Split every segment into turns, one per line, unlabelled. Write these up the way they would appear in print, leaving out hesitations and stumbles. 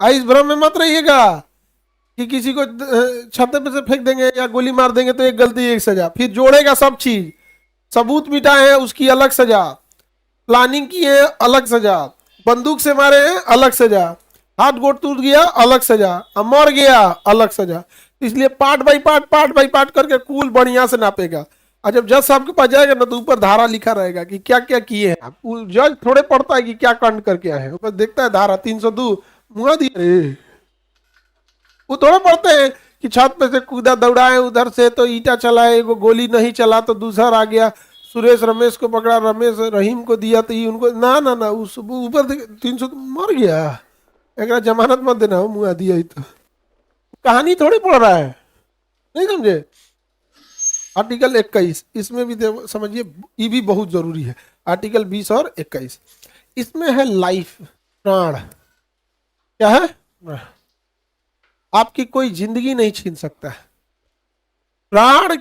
इस भ्रम में मत रहिएगा कि किसी को छत पे से फेंक देंगे या गोली मार देंगे तो एक गलती एक सजा, फिर जोड़ेगा सब चीज। सबूत मिटाए हैं उसकी अलग सजा, प्लानिंग की है अलग सजा, बंदूक से मारे हैं अलग सजा, हाथ गोड़ टूट गया अलग सजा, मर गया अलग सजा। इसलिए पार्ट बाई पार्ट करके कुल बढ़िया से नापेगा। और जब जज साहब के पास जाएगा ना तो ऊपर धारा लिखा रहेगा कि क्या क्या किए हैं। जज थोड़े पढ़ता है कि क्या कांड करके आए हैं, ऊपर देखता है धारा 302 मुआ दिया रे। वो थोड़े पढ़ते हैं कि छत पे से कूदा दौड़ाए उधर से तो ईटा चलाए, एगो गोली नहीं चला तो दूसरा आ गया, सुरेश रमेश को पकड़ा, रमेश रहीम को दिया तो ये उनको ना ना ना उस ऊपर 300 मर गया, एक जमानत मत देना, मुआ दिया ही तो कहानी थोड़ी पढ़ रहा है, नहीं समझे। आर्टिकल 21 इसमें भी समझिए, ये भी बहुत जरूरी है। आर्टिकल 20 और 21 इसमें है लाइफ, प्राण। क्या है? आपकी कोई जिंदगी नहीं छीन सकता। प्राण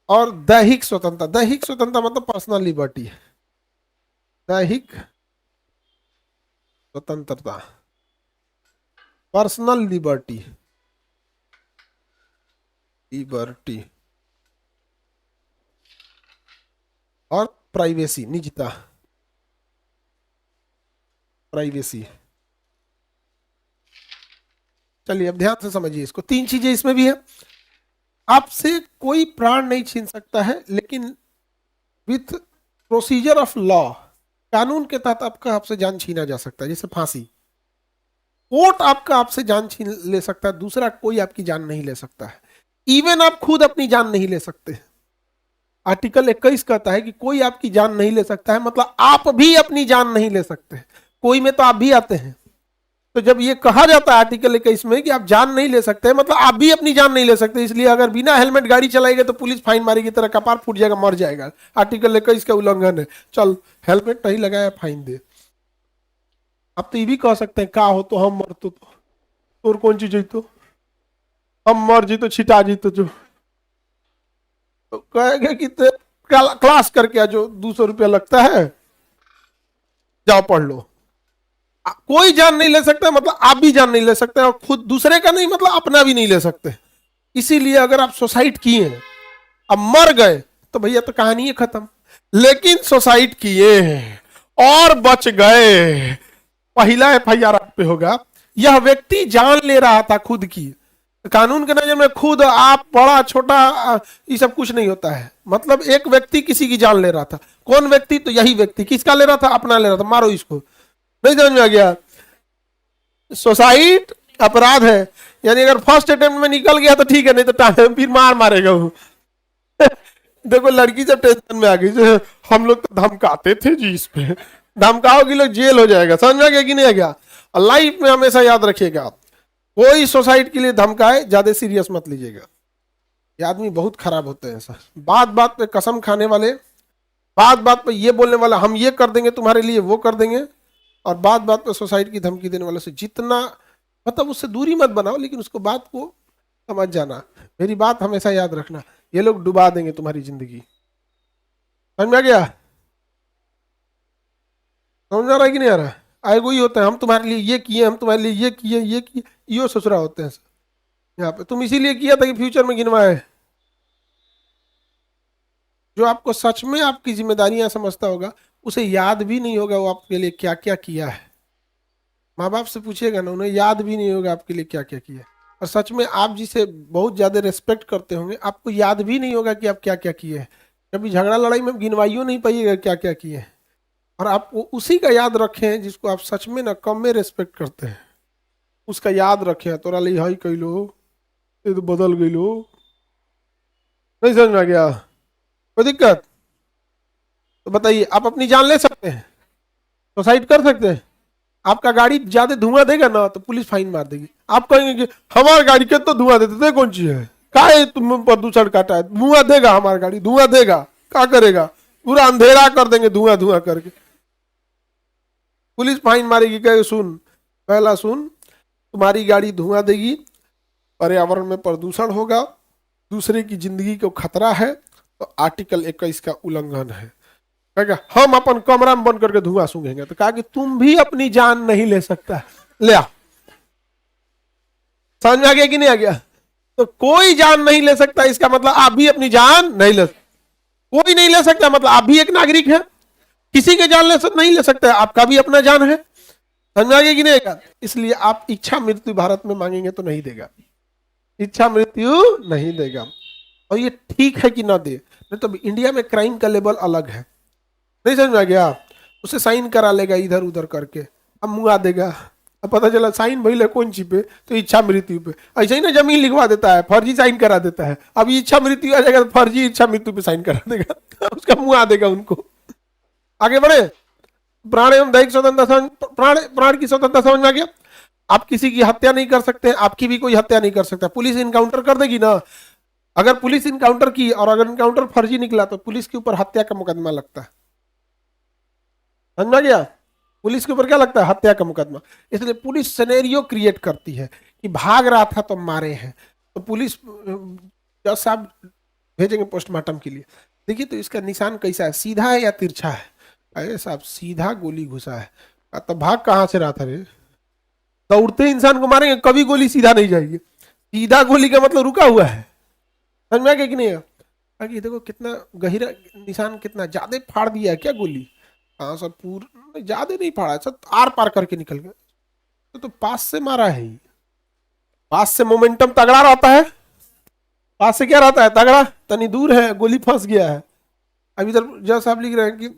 और दैहिक स्वतंत्रता। दैहिक स्वतंत्रता मतलब पर्सनल लिबर्टी है। दैहिक स्वतंत्रता, पर्सनल लिबर्टी, लिबर्टी और प्राइवेसी, निजता, प्राइवेसी। चलिए अब ध्यान से समझिए इसको, तीन चीजें इसमें भी है। आपसे कोई प्राण नहीं छीन सकता है, लेकिन विथ प्रोसीजर ऑफ लॉ, कानून के तहत आपका आपसे जान छीना जा सकता है, जैसे फांसी। कोर्ट आपका आपसे जान छीन ले सकता है, दूसरा कोई आपकी जान नहीं ले सकता है। इवन आप खुद अपनी जान नहीं ले सकते। आर्टिकल 21 कहता है कि कोई आपकी जान नहीं ले सकता है, मतलब आप भी अपनी जान नहीं ले सकते। कोई में तो आप भी आते हैं। तो जब ये कहा जाता है आर्टिकल 21 में कि आप जान नहीं ले सकते, मतलब आप भी अपनी जान नहीं ले सकते। इसलिए अगर बिना हेलमेट गाड़ी चलाएंगे तो पुलिस फाइन मारेगी, तेरा कपार फूट जाएगा, मर जाएगा। आर्टिकल 21 का उल्लंघन है, चल हेलमेट नहीं लगाया फाइन दे। आप तो ये भी कह सकते हैं का हो तो हम मर तो तोर कौन चीज है, तो हम मर जी तो छिटा जी तो जो तो कहेगा कि क्लास करके आ, जो 200 रुपया लगता है जाओ पढ़ लो। कोई जान नहीं ले सकता, मतलब आप भी जान नहीं ले सकते, और खुद दूसरे का नहीं मतलब अपना भी नहीं ले सकते। इसीलिए अगर आप सुसाइड किए अब मर गए तो भैया तो कहानी है खत्म। लेकिन सुसाइड किए हैं और बच गए, पहला FIR आप पे होगा। यह व्यक्ति जान ले रहा था खुद की। कानून के नजर में खुद आप बड़ा छोटा ये सब कुछ नहीं होता है। मतलब एक व्यक्ति किसी की जान ले रहा था। कौन व्यक्ति? तो यही व्यक्ति। किसका ले रहा था? अपना ले रहा था। मारो इसको। नहीं समझ में आ गया? सुसाइड अपराध है, यानी अगर फर्स्ट अटेम्प्ट में निकल गया तो ठीक है, नहीं तो फिर मारेगा वो। देखो लड़की जब टेंशन में आ गई, हम लोग तो धमकाते थे जी, इस पे धमकाओगी लोग जेल हो जाएगा। समझ में आ गया कि नहीं आ गया? लाइफ में हमेशा याद रखिएगा, कोई सुसाइड के लिए धमकाए ज्यादा सीरियस मत लीजिएगा। ये आदमी बहुत खराब होते हैं सर। बात बात पे कसम खाने वाले, बात बात पे ये बोलने वाला हम ये कर देंगे तुम्हारे लिए, वो कर देंगे, और बात बात पे सुसाइड की धमकी देने वाले से जितना मतलब उससे दूरी मत बनाओ, लेकिन उसको बात को समझ जाना। मेरी बात हमेशा याद रखना, ये लोग डुबा देंगे तुम्हारी जिंदगी। समझ में आ गया? समझ आ रहा है कि नहीं आ रहा? आए वही होता है, हम तुम्हारे लिए ये किए, हम तुम्हारे लिए ये किए, ये किए, यो ससुरा होते हैं यहाँ पे। तुम इसीलिए किया था कि फ्यूचर में गिनवाए। जो आपको सच में आपकी जिम्मेदारियां समझता होगा उसे याद भी नहीं होगा वो आपके लिए क्या क्या किया है। माँ बाप से पूछिएगा ना, उन्हें याद भी नहीं होगा आपके लिए क्या क्या किया है। और सच में आप जिसे बहुत ज्यादा रिस्पेक्ट करते होंगे, आपको याद भी नहीं होगा कि आप क्या क्या किए हैं। कभी झगड़ा लड़ाई में गिनवाइयो नहीं पाइएगा क्या क्या किए हैं। और आप उसी का याद रखें जिसको आप सच में ना कम में रिस्पेक्ट करते हैं, उसका याद रखें। तोरा ले हाई कैलो, ये तो बदल गई लो। नहीं समझ में आ गया? कोई दिक्कत? तो बताइए, आप अपनी जान ले सकते हैं? सुसाइड कर सकते हैं? आपका गाड़ी ज्यादा धुआं देगा ना तो पुलिस फाइन मार देगी। आप कहेंगे कि हमारी गाड़ी के तो धुआं देते थे, कौन चीज है, काहे तुम प्रदूषण काटा है, धुआं देगा, हमारी गाड़ी धुआं देगा, क्या करेगा, पूरा अंधेरा कर देंगे धुआं धुआं करके। पुलिस फाइन मारेगी, कहे सुन, पहला सुन, तुम्हारी गाड़ी धुआं देगी, पर्यावरण में प्रदूषण होगा, दूसरे की जिंदगी को खतरा है, तो आर्टिकल 21 का उल्लंघन है। कहेगा हम अपन कमरा में बंद करके धुआं सूंघेंगे, तो कहा कि तुम भी अपनी जान नहीं ले सकता, ले आ समझ में आ गया कि नहीं आ गया? तो कोई जान नहीं ले सकता, इसका मतलब आप भी अपनी जान नहीं ले, कोई नहीं ले सकता, मतलब आप भी एक नागरिक है, किसी के जान नहीं ले सकता, आपका भी अपना जान है। समझ में आ गया कि नहीं आएगा? इसलिए आप इच्छा मृत्यु भारत में मांगेंगे तो नहीं देगा, इच्छा मृत्यु नहीं देगा। और ये ठीक है कि ना दे, नहीं तो इंडिया में क्राइम का लेवल अलग है। नहीं समझ में आ गया? उसे साइन करा लेगा इधर उधर करके, अब मुंगा देगा, अब पता चला साइन भइल है कौन सी पे, तो इच्छा मृत्यु पे। ऐसे ही ना जमीन लिखवा देता है, फर्जी साइन करा देता है, अब इच्छा मृत्यु आ जाएगा तो फर्जी इच्छा मृत्यु पे साइन करा देगा उसका मुंगा देगा उनको। आगे बढ़े। प्राण एवं दैहिक स्वतंत्रता, प्राण की स्वतंत्रता समझ में आ गया? आप किसी की हत्या नहीं कर सकते, आपकी भी कोई हत्या नहीं कर सकता। पुलिस इनकाउंटर कर देगी ना, अगर पुलिस इनकाउंटर की और अगर इनकाउंटर फर्जी निकला तो पुलिस के ऊपर हत्या का मुकदमा लगता है। समझ में आ गया? पुलिस के ऊपर क्या लगता है? हत्या का मुकदमा। इसलिए पुलिस सिनेरियो क्रिएट करती है कि भाग रहा था तो मारे हैं, तो पुलिस जज साहब भेजेंगे पोस्टमार्टम के लिए, देखिए तो इसका निशान कैसा है, सीधा है या तिरछा है? अरे साहब सीधा गोली घुसा है, तो भाग कहां से रहा था रे? दौड़ते इंसान को मारेंगे, कभी गोली सीधा नहीं जाएगी, सीधा गोली का मतलब रुका हुआ है। समझ में आ गया कि नहीं? आगे देखो कितना गहरा निशान, कितना ज्यादा फाड़ दिया है क्या गोली? हाँ सर, पूरा ज्यादा नहीं फाड़ा सर, आर पार करके निकल गया। तो पास से मारा है, पास से मोमेंटम तगड़ा रहता है, पास से क्या रहता है? तगड़ा। तनी दूर है, गोली फंस गया है। अब इधर जज साहब लिख रहे हैं कि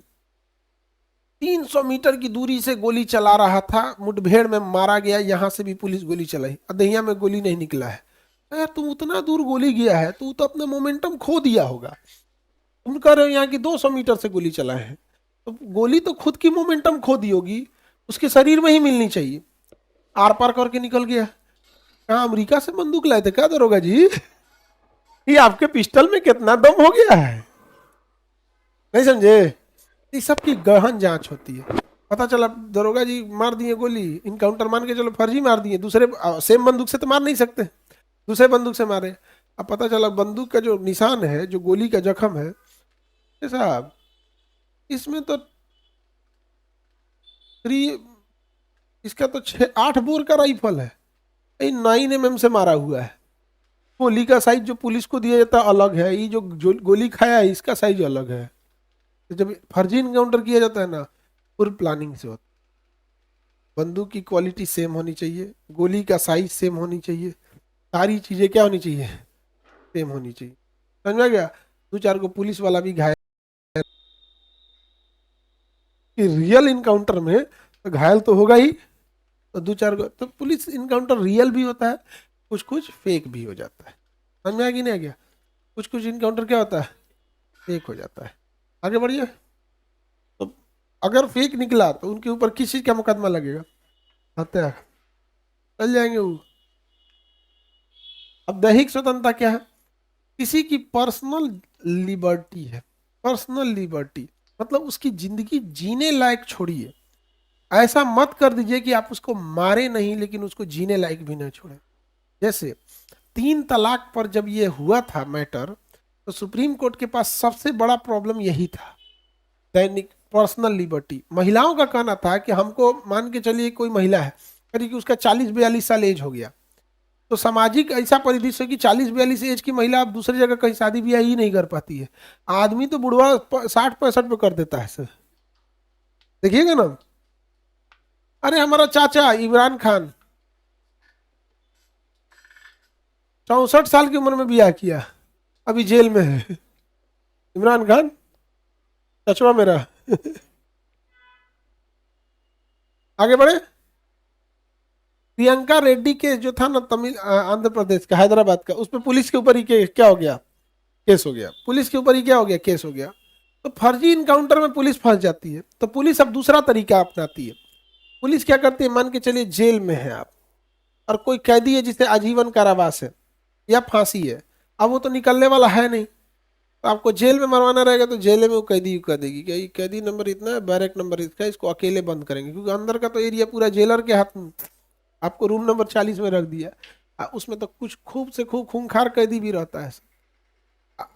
300 मीटर की दूरी से गोली चला रहा था, मुठभेड़ में मारा गया, यहां से भी पुलिस गोली चलाई, अदहिया में गोली नहीं निकला है। यार तुम उतना दूर गोली गया है, तू तो अपना मोमेंटम खो दिया होगा। तुम कह रहे हो यहाँ की 200 मीटर से गोली चलाए हैं, तो गोली तो खुद की मोमेंटम खो दी होगी, उसके शरीर में ही मिलनी चाहिए। आर पार करके निकल गया। कहाँ अमेरिका से बंदूक लाए थे क्या दरोगा जी? ये आपके पिस्टल में कितना दम हो गया है, नहीं समझे? इस सब की गहन जांच होती है। पता चला दरोगा जी मार दिए गोली, इनकाउंटर मान के चलो फर्जी मार दिए, दूसरे सेम बंदूक से तो मार नहीं सकते, दूसरे बंदूक से मारे। अब पता चला बंदूक का जो निशान है, जो गोली का जख्म है साहब, इसमें तो थ्री, इसका तो 6-8 बोर का राइफल है, 9 mm से मारा हुआ है। गोली का साइज जो पुलिस को दिया जाता है अलग है, ये जो गोली खाया है इसका साइज अलग है। तो जब फर्जी इनकाउंटर किया जाता है ना, फुल प्लानिंग से होता है। बंदूक की क्वालिटी सेम होनी चाहिए, गोली का साइज सेम होनी चाहिए, सारी चीजें क्या होनी चाहिए? सेम होनी चाहिए। समझ में आ गया? 2-4 को पुलिस वाला भी घायल, रियल इनकाउंटर में तो घायल तो होगा ही, तो 2-4 को तो पुलिस इनकाउंटर रियल भी होता है, कुछ कुछ फेक भी हो जाता है। समझ में आ गया नहीं आ गया? कुछ कुछ इनकाउंटर क्या होता है? फेक हो जाता है। आगे बढ़िए। तो अगर फेक निकला तो उनके ऊपर किस चीज का मुकदमा लगेगा? हत्या। चल जाएंगे वो। अब दैहिक स्वतंत्रता क्या है? किसी की पर्सनल लिबर्टी है। पर्सनल लिबर्टी मतलब उसकी जिंदगी जीने लायक छोड़िए, ऐसा मत कर दीजिए कि आप उसको मारे नहीं लेकिन उसको जीने लायक भी नहीं छोड़े। जैसे 3 तलाक पर जब ये हुआ था मैटर, तो सुप्रीम कोर्ट के पास सबसे बड़ा प्रॉब्लम यही था, दैनिक पर्सनल लिबर्टी। महिलाओं का कहना था कि हमको मान के चलिए कोई महिला है, करीब उसका 40-42 साल एज हो गया, तो सामाजिक ऐसा परिदृश्य कि 40-42 एज की महिला अब दूसरी जगह कहीं शादी ब्याह ही नहीं कर पाती है। आदमी तो बुढ़वा 60-65 पे कर देता है सर, देखिएगा ना। अरे हमारा चाचा इमरान खान 64 साल की उम्र में ब्याह किया, अभी जेल में है। इमरान खान चचवा मेरा आगे बढ़े। प्रियंका रेड्डी के जो था ना, तमिल आंध्र प्रदेश का, हैदराबाद का, उस पर पुलिस के ऊपर ही क्या हो गया? केस हो गया। पुलिस के ऊपर ही क्या हो गया? केस हो गया। तो फर्जी इनकाउंटर में पुलिस फंस जाती है, तो पुलिस अब दूसरा तरीका अपनाती है। पुलिस क्या करती है? मान के चलिए जेल में है आप, और कोई कैदी है जिसे आजीवन कारावास है या फांसी है, अब वो तो निकलने वाला है नहीं, तो आपको जेल में मरवाना रहेगा, तो जेल में वो कैदी कह देगी कि कैदी नंबर इतना है, बैरक नंबर इसका, इसको अकेले बंद करेंगे, क्योंकि अंदर का तो एरिया पूरा जेलर के हाथ में। आपको रूम नंबर 40 में रख दिया, उसमें तो कुछ खूब से खूब खूंखार कैदी भी रहता है।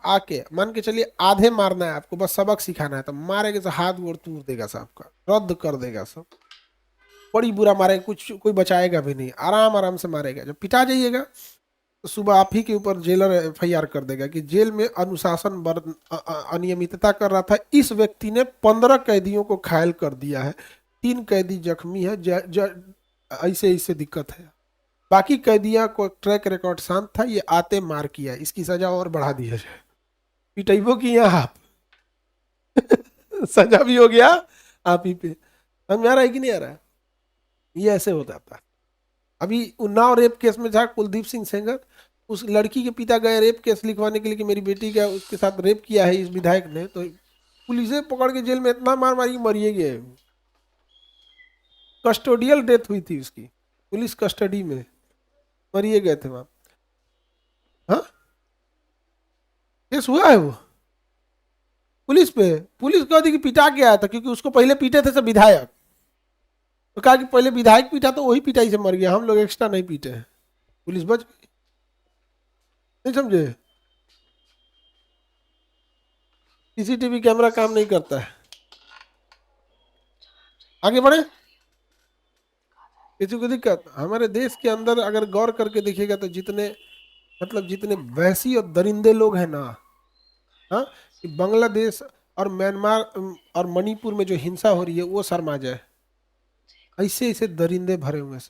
आके मान के चलिए आधे मारना है आपको, बस सबक सिखाना है, तो मारेंगे तो हाथ गोड़ तोड़ देगा, सबका रद्द कर देगा सब। बड़ी बुरा मारेगा, कुछ कोई बचाएगा भी नहीं, आराम आराम से मारेगा। जब पिटा जाइएगा तो सुबह आप ही के ऊपर जेलर एफआईआर कर देगा कि जेल में अनुशासन अनियमितता कर रहा था, इस व्यक्ति ने 15 कैदियों को घायल कर दिया है, 3 कैदी जख्मी है, ऐसे ऐसे दिक्कत है। बाकी कैदियों को ट्रैक रिकॉर्ड शांत था, ये आते मार किया, इसकी सजा और बढ़ा दिया जाए। पिटाइबो किया आप सजा भी हो गया आप ही पे। समझ आ रहा है कि नहीं आ रहा है? ये ऐसे हो जाता है। अभी उन्नाव रेप केस में था कुलदीप सिंह सेंगर, उस लड़की के पिता गए रेप केस लिखवाने के लिए कि मेरी बेटी का उसके साथ रेप किया है इस विधायक ने, तो पुलिस पकड़ के जेल में इतना मार मारी मरिए गए। कस्टोडियल डेथ हुई थी उसकी, पुलिस कस्टडी में मरिए गए थे वहां। हाँ, केस हुआ है वो पुलिस पे। पुलिस कहती कि पिटा के आया था, क्योंकि उसको पहले पीटे थे सब विधायक, तो कहा कि पहले विधायक पीटा तो वही पिटाई से मर गया, हम लोग एक्स्ट्रा नहीं पीटे हैं। पुलिस बच गई। नहीं समझे? सीसीटीवी कैमरा काम नहीं करता है। आगे बढ़े, किसी को दिक्कत? हमारे देश के अंदर अगर गौर करके देखिएगा तो जितने मतलब जितने वैसी और दरिंदे लोग हैं ना, हाँ, कि बांग्लादेश और म्यांमार और मणिपुर में जो हिंसा हो रही है वो शर्मा जाए, ऐसे ऐसे दरिंदे भरे हुए हैं।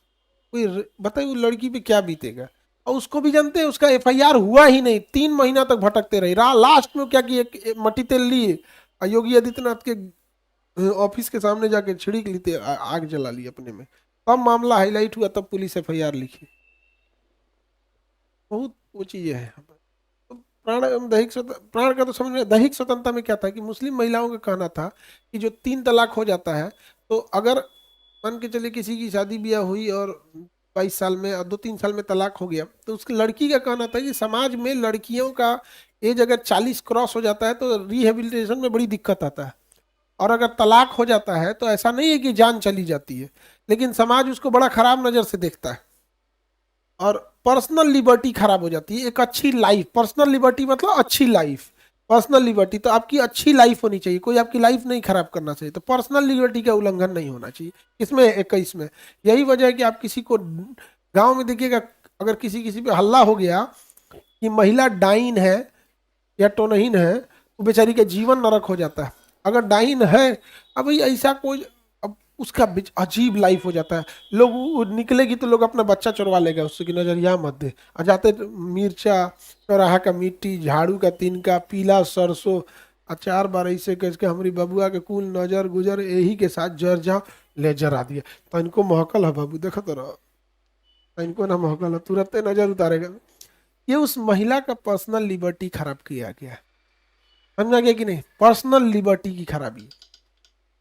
कोई बताइए वो लड़की पे क्या बीतेगा। और उसको भी जानते हैं, उसका एफआईआर हुआ ही नहीं, 3 महीना तक भटकते रहे। लास्ट में क्या किए, एक मट्टी तेल लिए और योगी आदित्यनाथ के ऑफिस के सामने जाके छिड़क ली, आग जला ली अपने में। तब मामला हाईलाइट हुआ, तब पुलिस एफआईआर लिखी। बहुत वो चीजें हैं। तो प्राण एवं प्राण का तो समझ में, दैहिक स्वतंत्रता में क्या था कि मुस्लिम महिलाओं का कहना था कि जो 3 तलाक हो जाता है, तो अगर मान के चले किसी की शादी ब्याह हुई और 22 साल में और 2-3 साल में तलाक हो गया, तो उसकी लड़की का कहना था कि समाज में लड़कियों का एज अगर 40 क्रॉस हो जाता है तो रिहेबिलिटेशन में बड़ी दिक्कत आता है। और अगर तलाक हो जाता है तो ऐसा नहीं है कि जान चली जाती है, लेकिन समाज उसको बड़ा खराब नज़र से देखता है और पर्सनल लिबर्टी खराब हो जाती है। एक अच्छी लाइफ, पर्सनल लिबर्टी मतलब अच्छी लाइफ, पर्सनल लिबर्टी तो आपकी अच्छी लाइफ होनी चाहिए, कोई आपकी लाइफ नहीं खराब करना चाहिए, तो पर्सनल लिबर्टी का उल्लंघन नहीं होना चाहिए इसमें 21 में। यही वजह है कि आप किसी को गांव में देखिएगा, अगर किसी किसी पे हल्ला हो गया कि महिला डाइन है या टोनहीन है, तो बेचारी का जीवन नरक हो जाता है। अगर डाइन है, अब भाई ऐसा कोई, अब उसका अजीब लाइफ हो जाता है। लोग वो निकलेगी तो लोग अपना बच्चा चुरवा लेगा उससे कि नजरिया मत दे, और जाते मिर्चा, चौराहा का मिट्टी, झाड़ू का तिनका, पीला सरसों, अचार बार ऐसे करके हमारी बबुआ के कुल नजर गुजर यही के साथ जर जाओ, ले जरा दिया तो इनको महकल है बाबू, देखो तो रहो, तो इनको ना महकल है, तुरंत नजर उतारेगा। ये उस महिला का पर्सनल लिबर्टी खराब किया गया है। समझा गया कि नहीं? पर्सनल लिबर्टी की खराबी।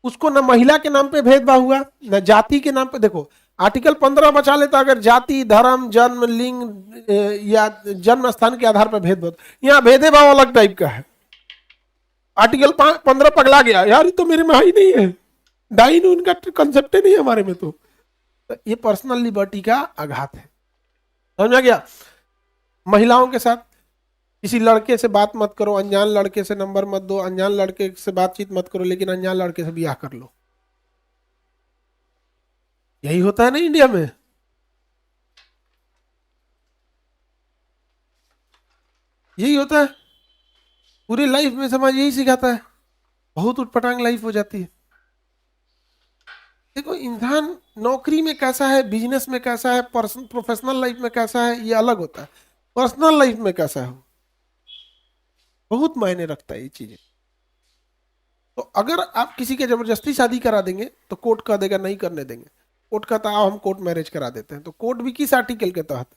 उसको न महिला के नाम पे भेदभाव हुआ, न जाति के नाम पे। देखो आर्टिकल 15 बचा लेता अगर जाति, धर्म, जन्म, लिंग या जन्म स्थान के आधार पर भेदभाव, यहाँ भेदभाव अलग टाइप का है। आर्टिकल 15 पगला गया यार, ये तो मेरे में ही नहीं है, डाइन उनका कंसेप्ट नहीं है हमारे में। तो ये पर्सनल लिबर्टी का आघात है। समझा गया? महिलाओं के साथ किसी लड़के से बात मत करो, अनजान लड़के से नंबर मत दो, अनजान लड़के से बातचीत मत करो, लेकिन अनजान लड़के से ब्याह कर लो। यही होता है ना इंडिया में। यही होता है पूरी लाइफ में, समाज यही सिखाता है। बहुत उटपटांग लाइफ हो जाती है। देखो इंसान नौकरी में कैसा है, बिजनेस में कैसा है, प्रोफेशनल लाइफ में कैसा है, ये अलग होता है। पर्सनल लाइफ में कैसा है बहुत मायने रखता है ये चीजें। तो अगर आप किसी के जबरदस्ती शादी करा देंगे तो कोर्ट कह देगा नहीं करने देंगे। कोर्ट कहता है आओ हम कोर्ट मैरिज करा देते हैं, तो कोर्ट भी किस आर्टिकल के तहत?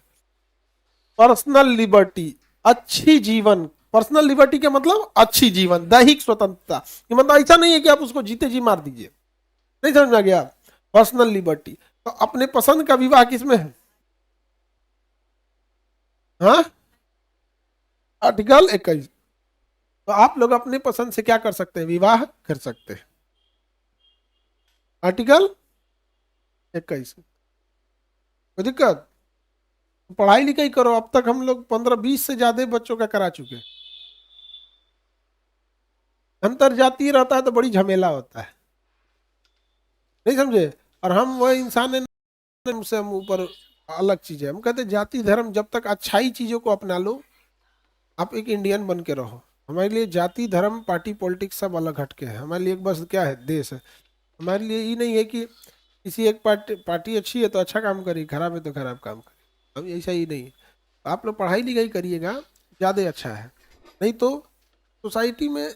पर्सनल लिबर्टी, अच्छी जीवन। पर्सनल लिबर्टी का मतलब अच्छी जीवन, दैहिक स्वतंत्रता। ये मतलब ऐसा नहीं है कि आप उसको जीते जी मार दीजिए, नहीं समझ में आ गया? Personal liberty. तो अपने पसंद का विवाह किसमें है? हाँ, आर्टिकल 21। तो आप लोग अपने पसंद से क्या कर सकते हैं? विवाह कर सकते हैं, आर्टिकल 21। कोई दिक्कत? पढ़ाई लिखाई करो। अब तक हम लोग 15-20 से ज्यादा बच्चों का करा चुके हैं। अंतर जातीय रहता है तो बड़ी झमेला होता है, नहीं समझे? और हम वह इंसान है, हमसे हम ऊपर अलग चीज है। हम कहते हैं जाति धर्म जब तक अच्छाई चीजों को अपना लो, आप एक इंडियन बन के रहो। हमारे लिए जाति धर्म पार्टी पॉलिटिक्स सब अलग हटके है। हमारे लिए एक बस क्या है, देश है। हमारे लिए ये नहीं है कि किसी एक पार्टी अच्छी है तो अच्छा काम करेगी, खराब है तो खराब काम करेगी। अब ऐसा ही नहीं है। आप लोग पढ़ाई लिखाई करिएगा ज़्यादा अच्छा है, नहीं तो सोसाइटी में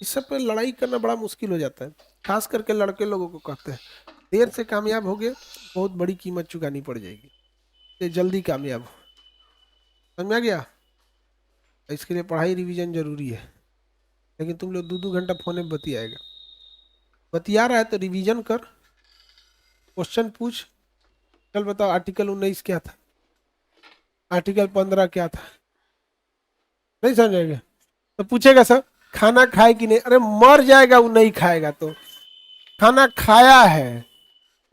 इस सब पे लड़ाई करना बड़ा मुश्किल हो जाता है। खास करके लड़के लोगों को कहते हैं देर से कामयाब हो गए, बहुत बड़ी कीमत चुकानी पड़ जाएगी। ये जल्दी कामयाब हो, समझ में आ गया? इसके लिए पढ़ाई रिवीजन जरूरी है। लेकिन तुम लोग 2-2 घंटा फोन में बतियाएगा, बतिया रहा है तो रिवीजन कर, क्वेश्चन पूछ। चल बताओ आर्टिकल 19 क्या था, आर्टिकल 15 क्या था, नहीं समझेगा तो पूछेगा सर खाना खाए कि नहीं। अरे मर जाएगा वो नहीं खाएगा तो, खाना खाया है,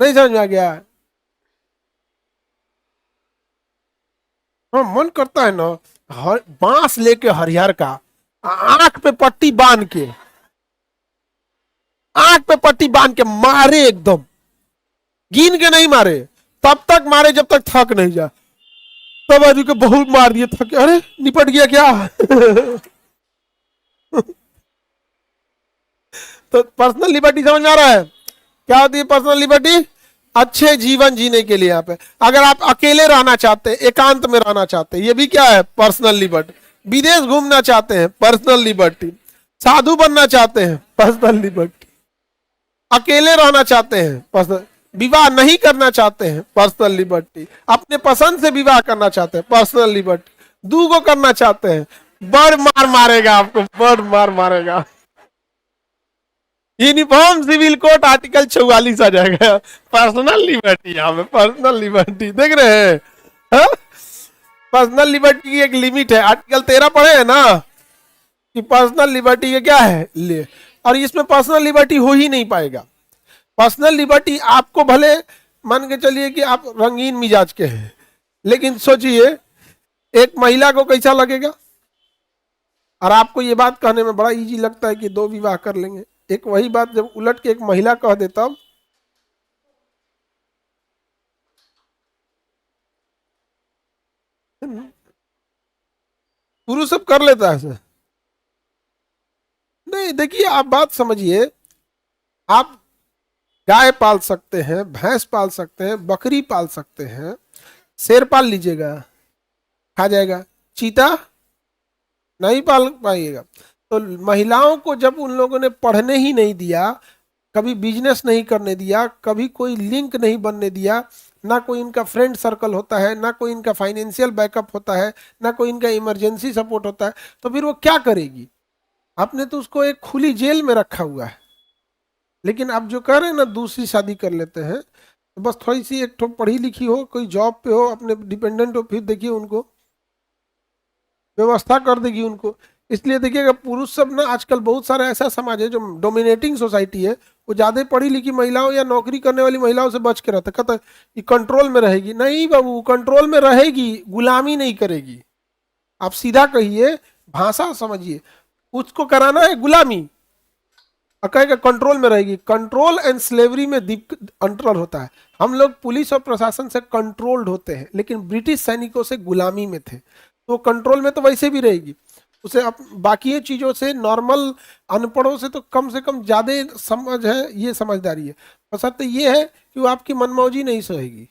नहीं समझ में आ गया? हाँ मन करता है ना, बांस लेके हरिहर का, आंख पे पट्टी बांध के, आंख पे पट्टी बांध के मारे, एकदम गिन के नहीं मारे, तब तक मारे जब तक थक नहीं जा। तब आदमी को बहुत मार दिए, थक, अरे निपट गया क्या? तो पर्सनल लिबर्टी समझ में आ रहा है क्या होती है? पर्सनल लिबर्टी अच्छे जीवन जीने के लिए। यहाँ पे अगर आप अकेले रहना चाहते हैं, एकांत में रहना चाहते हैं, ये भी क्या है? Personal liberty. विदेश घूमना चाहते हैं, पर्सनल लिबर्टी। साधु बनना चाहते हैं, पर्सनल लिबर्टी। अकेले रहना चाहते हैं, पर्सनल। विवाह नहीं करना चाहते हैं, पर्सनल लिबर्टी। अपने पसंद से विवाह करना चाहते हैं, पर्सनल लिबर्टी। दूगो करना चाहते हैं, बड़ मार मारेगा आपको, बड़ मार मारेगा। यूनिफॉर्म सिविल कोड आर्टिकल 44 आ जाएगा। पर्सनल लिबर्टी, यहाँ पे पर्सनल लिबर्टी देख रहे हैं? पर्सनल लिबर्टी की एक लिमिट है। आर्टिकल 13 पढ़े हैं ना कि पर्सनल लिबर्टी के क्या है ले, और इसमें पर्सनल लिबर्टी हो ही नहीं पाएगा। पर्सनल लिबर्टी आपको भले मान के चलिए कि आप रंगीन मिजाज के हैं, लेकिन सोचिए एक महिला को कैसा लगेगा। और आपको ये बात कहने में बड़ा इजी लगता है कि 2 विवाह कर लेंगे, एक वही बात जब उलट के एक महिला कह दे तब। पुरुष सब कर लेता है सर। नहीं देखिए आप बात समझिए, आप गाय पाल सकते हैं, भैंस पाल सकते हैं, बकरी पाल सकते हैं, शेर पाल लीजिएगा, खा जाएगा। चीता नहीं पाल पाइएगा। तो महिलाओं को जब उन लोगों ने पढ़ने ही नहीं दिया, कभी बिजनेस नहीं करने दिया, कभी कोई लिंक नहीं बनने दिया, ना कोई इनका फ्रेंड सर्कल होता है, ना कोई इनका फाइनेंशियल बैकअप होता है, ना कोई इनका इमरजेंसी सपोर्ट होता है, तो फिर वो क्या करेगी? आपने तो उसको एक खुली जेल में रखा हुआ है। लेकिन आप जो कह रहे हैं ना दूसरी शादी कर लेते हैं, तो बस थोड़ी सी एक पढ़ी लिखी हो, कोई जॉब पे हो, अपने डिपेंडेंट हो, फिर देखिए उनको व्यवस्था कर देगी उनको। इसलिए देखिएगा पुरुष सब ना आजकल बहुत सारा ऐसा समाज है जो डोमिनेटिंग सोसाइटी है, वो ज्यादा पढ़ी लिखी महिलाओं या नौकरी करने वाली महिलाओं से बच के रहता है। कहता है ये कंट्रोल में रहेगी। नहीं बाबू, कंट्रोल में रहेगी, गुलामी नहीं करेगी। आप सीधा कहिए, भाषा समझिए, उसको कराना है गुलामी और कहेगा कंट्रोल में रहेगी। कंट्रोल एंड स्लेवरी में अंतर होता है। हम लोग पुलिस और प्रशासन से कंट्रोल्ड होते हैं, लेकिन ब्रिटिश सैनिकों से गुलामी में थे, तो कंट्रोल में तो वैसे भी रहेगी। उसे बाकी चीज़ों से, नॉर्मल अनपढ़ों से तो कम से कम ज़्यादा समझ है, ये समझदारी है। बशर्ते ये है कि वो आपकी मनमौजी नहीं सहेगी।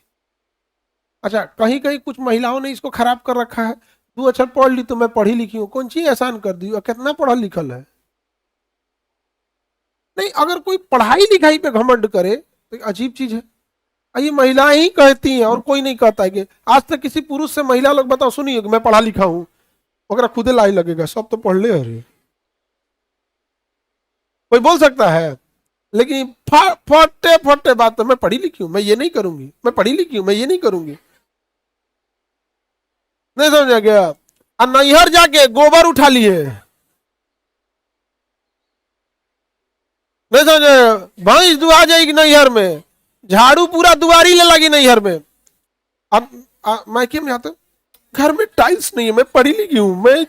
अच्छा, कहीं कहीं कुछ महिलाओं ने इसको खराब कर रखा है। 2 अक्षर पढ़ ली तो मैं पढ़ी लिखी हूँ, कौन सी एहसान कर दी, और कितना पढ़ा लिखल है। नहीं, अगर कोई पढ़ाई लिखाई पे घमंड करे तो अजीब चीज है। ये महिलाएं ही कहती हैं और कोई नहीं कहता है। कि आज तक किसी पुरुष से महिला लोग बताओ सुनिए मैं पढ़ा लिखा हूं, अगर खुदे लाई लगेगा सब तो पढ़ ले। अरे कोई बोल सकता है? लेकिन फटे फटे बात तो मैं पढ़ी लिखी हूं, मैं ये नहीं करूंगी, मैं पढ़ी लिखी हूं, मैं ये नहीं करूंगी। नहीं समझा गया? और नैहर जाके गोबर उठा लिए, नहीं समझे? भैंस दुआ जाएगी नैहर में, झाड़ू पूरा दुआरी ले लगी नैहर में। अब मायके में जाते घर में टाइल्स नहीं है, मैं पढ़ी लिखी हूँ, मैं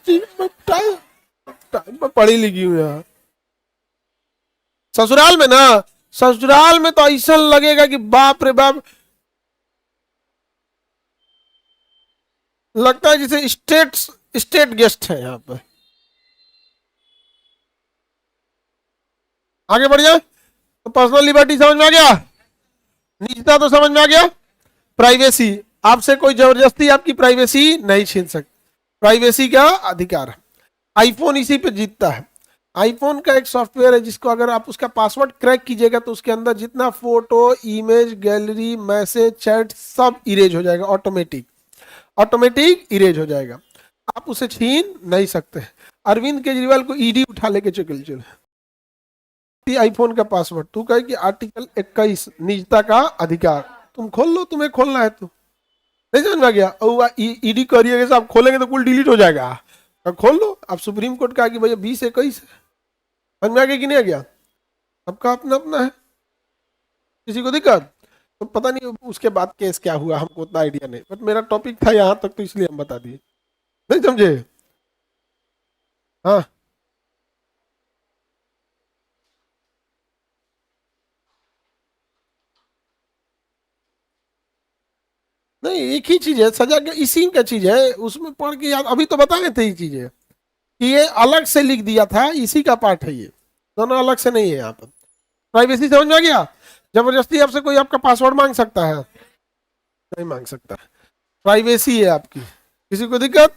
पढ़ी लिखी हूँ। यहाँ ससुराल में ना ससुराल में तो ऐसा लगेगा कि बाप रे बाप, लगता है जैसे स्टेट गेस्ट है यहाँ पे। आगे बढ़ जाए तो पर्सनल लिबर्टी समझ में आ गया, निजता तो समझ में आ गया, प्राइवेसी, आपसे कोई जबरदस्ती आपकी प्राइवेसी नहीं छीन सकती, प्राइवेसी का अधिकार। आईफोन इसी पे जीतता है। आईफोन का एक सॉफ्टवेयर है जिसको अगर आप उसका पासवर्ड क्रैक कीजिएगा तो उसके अंदर जितना photo, image, gallery, message, chat सब इरेज हो जाएगा, ऑटोमेटिक इरेज हो जाएगा, आप उसे छीन नहीं सकते। अरविंद केजरीवाल को ईडी उठा लेके चल आईफोन का पासवर्ड, तू कहे कि आर्टिकल 21 निजता का अधिकार, तुम खोल लो, तुम्हें खोलना है तो, नहीं समझ में आ गया। और ईडी करिएगा, आप खोलेंगे तो कुल डिलीट हो जाएगा, अब खोल लो। अब सुप्रीम कोर्ट का कि भैया 20-21 समझ में आ गया कि नहीं आ गया, सबका अपना अपना है, किसी को दिक्कत तो पता नहीं उसके बाद केस क्या हुआ, हमको उतना आइडिया नहीं, बट मेरा टॉपिक था यहाँ तक तो इसलिए हम बता दिए, नहीं समझे। हाँ नहीं, एक ही चीज है, सजा के इसी का चीज है, उसमें पढ़ के याद, अभी तो बता रहे थे ये चीजें कि ये अलग से लिख दिया था, इसी का पार्ट है ये, दोनों अलग से नहीं है यहाँ पर। प्राइवेसी समझ में आ गया, जबरदस्ती आपसे कोई आपका पासवर्ड मांग सकता है, नहीं मांग सकता, प्राइवेसी है आपकी, किसी को दिक्कत।